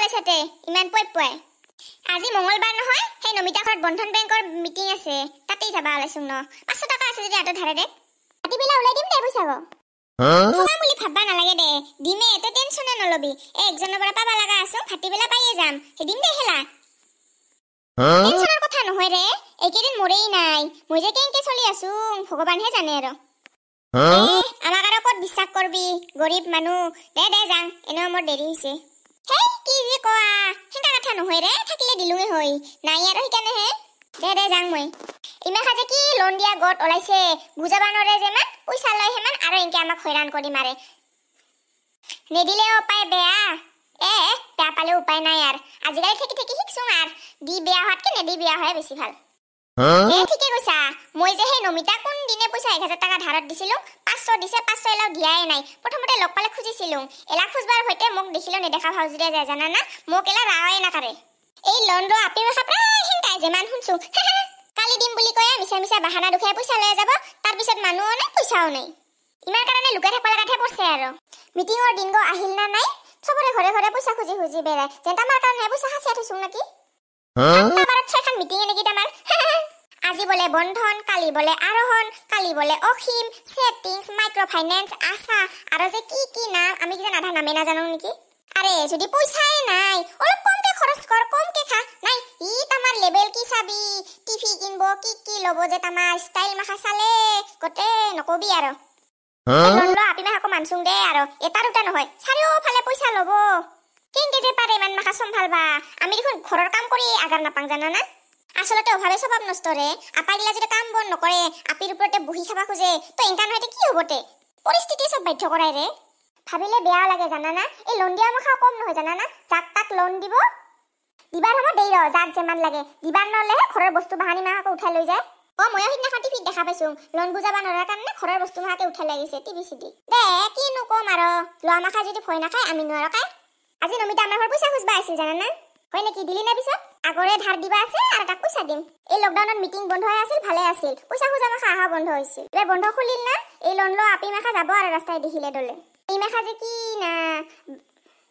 ওলাইছতে ইমান পয় আজি মঙ্গলবাৰ নহয় সেই নমিতা ঘৰত বন্ধন বেংকৰ মিটিং আছে তাতেই যাবা ওলাইছুং ন 500 টাকা আছে যদি আটো ধাৰে দে ৰাতি বেলা ওলাই দিম দে পইচা গো তোমা বুলি ভাববা নালাগে দে দিমে এত টেনচনে নলবি একজনৰ পৰা পাবা লাগা আছো ফাটি বেলা পাইয়ে যাম হেদিন দে হেলা টেনচনৰ কথা নহয় ৰে একেদিন মৰেই নাই মই যে কেনকে চলি আছো ভগৱানহে জানে আৰু আমাক আৰু কত বিশ্বাস কৰবি গৰীব মানুহ দে দে যাং এনে মোৰ দেৰি হৈছে হেই কি যে কোৱা হেটা কথা নহয় ৰে থাকিলে দিলুঙে হৈ নাই আৰু হিকানে হে দে যাং মই ইমা খাজে কি লোন দিয়া গট ওলাইছে বুজাবা নৰে যেমান পইচা লয় হেমান আৰু ইনকে আমাক হৈৰান কৰি মাৰে নেদিলে উপায় বেয়া বেয়া পালে উপায় নাই আর আজিকালি থেকে শিকছুং আর দি বেয়া হতকে নেদি বেয়া হয় বেছি ভাল ঠিকে কৈছা মই যে সেই নমিতা কোন দিনে পইচা 1000 টাকা ধাৰত দিছিলো 500 দিছে 500 এলাও দিয়াই নাই প্ৰথমতে লগ পালে খুজিছিলো এলা খুজবাৰ হইতে মোক দেখিলো নেদেখা ভাউজুৰে যায় জানা না মোক এলা ৰাওয়ে না কৰে এই লোন ৰ আপি মাখা প্ৰায় হিনকাই যেমান শুনছু কালি দিম বুলি কয় মিছা বাহানা দুখাই পইচা লৈ যাব তাৰ পিছত মানুহও নাই পইচাও নাই ইমাৰ কাৰণে লুকাই থাকবা লাগাতে পৰছে আৰু মিটিংৰ দিন গো আহিল না নাই সবৰে ঘৰে ঘৰে পইচা খুজি বেৰাই যেন আমাৰ কাৰণে পইচা হাসিয়া থৈছুং নাকি আমাৰত ছয়খান মিটিং নেকি তামাৰ আজি বলে বন্ধন কালি বলে আৰোহণ কালি বলে অসীম সেটিংস মাইক্ৰো ফাইনান্স আশা আৰু যে কি নাম আমি কি আধা নামে না জানো নেকি আরে যদি পইচাই নাই অলপ কমকে খৰচ কৰ কমকে খা নাই ই তামাৰ লেভেল কি চাবি টিভি কিনবো কি লব যে তামাৰ স্টাইল মাখা চালে গতে নকবি আৰু লনলো আপি মাখা মানছুং দে আৰু এটা দুটা নহয় চাৰিও ফালে পইচা লব কেনকে যে পাৰে ইমান মাখা সম্ভালবা আমি দেখোন ঘৰৰ কাম কৰি আগাৰ নাপাং জানা না আসলতে অভাবে স্বভাৱ নষ্টৰে আপাগিলা যদি কাম বন নকৰে আপিৰ ওপৰতে বহি খাবা খোজে তো ইনকাম হইতে কি হবতে পৰিস্থিতি সব বাধ্য কৰাই ৰে ভাবিলে বেয়া লাগে জানা না এই লোন দিয়া মাখা কম নহয় জানা না যাক তাক লোন দিব দিবাৰ হ'ব দেই ৰ যাক যেমান লাগে দিবাৰ নলে ঘৰৰ বস্তু বাহানি মাহাকে উঠাই লৈ যায় মই হিদিনা টিভিত দেখা পাইছো লোন বুজাবা নৰাৰ কাৰণে ঘৰৰ বস্তু মাহাকে উঠাই লাগিছে টিভি চিডি দে কিনো কম আৰু লোৱা মাখা যদি ভয় নাখায় আমি নোৱাৰো কাই আজি নমিতা আমাৰ ঘৰ পইচা খুজবা আছিল জানা না হয় নেকি দিলি না পিছত আগৰে ধাৰ দিবা আছে আৰু তাক পইচা দিম এই লকডাউনত মিটিং বন্ধ হৈ আছিল ভালে আছিল পইচা খুজা মাখা আহা বন্ধ হৈছিল এ বন্ধ খুলিল না এই লোন লো আপি মাখা যাব আৰু ৰাস্তায় দেখিলে দলে এই মাখা যে কি না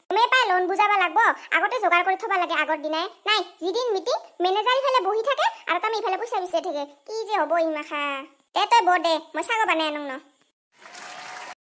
মে পাই লোন বুজাবা লাগব আগতে যোগাৰ কৰি থবা লাগে আগৰ দিনাই নাই যিদিন মিটিং মেনেজাৰ ইফালে বহি থাকে আৰু তুমি ইফালে পইচা বিচাৰি থাকে কি যে হ'ব ই মাখা দে তই ব দে মই চাগ বানাই আনো ন